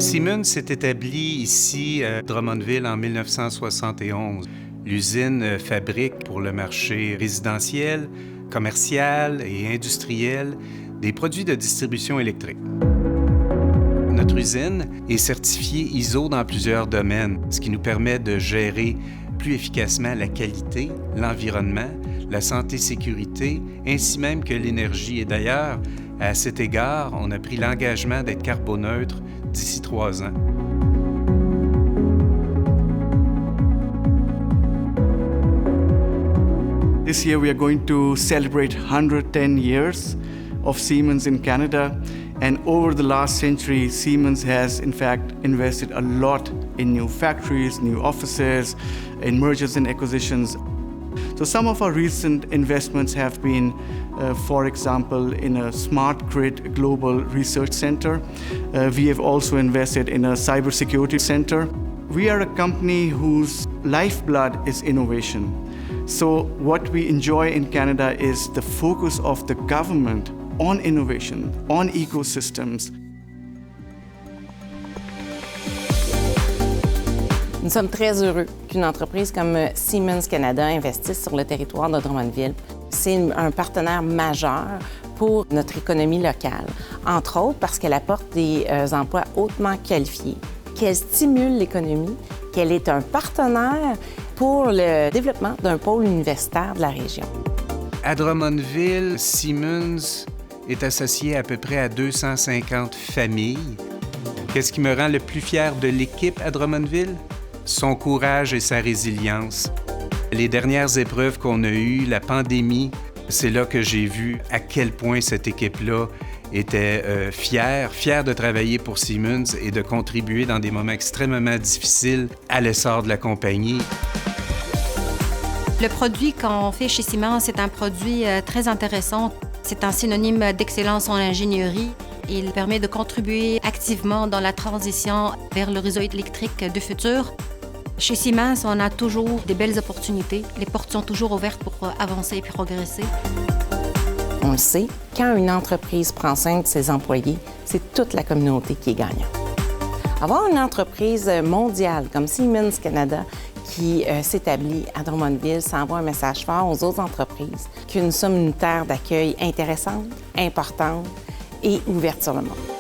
Siemens s'est établi ici à Drummondville en 1971. L'usine fabrique pour le marché résidentiel, commercial et industriel des produits de distribution électrique. Notre usine est certifiée ISO dans plusieurs domaines, ce qui nous permet de gérer plus efficacement la qualité, l'environnement, la santé-sécurité, ainsi même que l'énergie. Et d'ailleurs, à cet égard, on a pris l'engagement d'être carboneutre d'ici 3 ans. This year we are going to celebrate 110 years of Siemens in Canada, and over the last century Siemens has in fact invested a lot in new factories, new offices, in mergers and acquisitions. So some of our recent investments have been, for example, in a smart grid global research center. We have also invested in a cybersecurity center. We are a company whose lifeblood is innovation. So what we enjoy in Canada is the focus of the government on innovation, on ecosystems. Nous sommes très heureux qu'une entreprise comme Siemens Canada investisse sur le territoire de Drummondville. C'est un partenaire majeur pour notre économie locale, entre autres parce qu'elle apporte des emplois hautement qualifiés, qu'elle stimule l'économie, qu'elle est un partenaire pour le développement d'un pôle universitaire de la région. À Drummondville, Siemens est associé à peu près à 250 familles. Qu'est-ce qui me rend le plus fier de l'équipe à Drummondville? Son courage et sa résilience. Les dernières épreuves qu'on a eues, la pandémie, c'est là que j'ai vu à quel point cette équipe-là était fière de travailler pour Siemens et de contribuer dans des moments extrêmement difficiles à l'essor de la compagnie. Le produit qu'on fait chez Siemens, c'est un produit très intéressant. C'est un synonyme d'excellence en ingénierie. Il permet de contribuer activement dans la transition vers le réseau électrique du futur. Chez Siemens, on a toujours des belles opportunités. Les portes sont toujours ouvertes pour avancer et progresser. On le sait, quand une entreprise prend soin de ses employés, c'est toute la communauté qui est gagnante. Avoir une entreprise mondiale comme Siemens Canada qui s'établit à Drummondville, ça envoie un message fort aux autres entreprises que nous sommes une terre d'accueil intéressante, importante et ouverte sur le monde.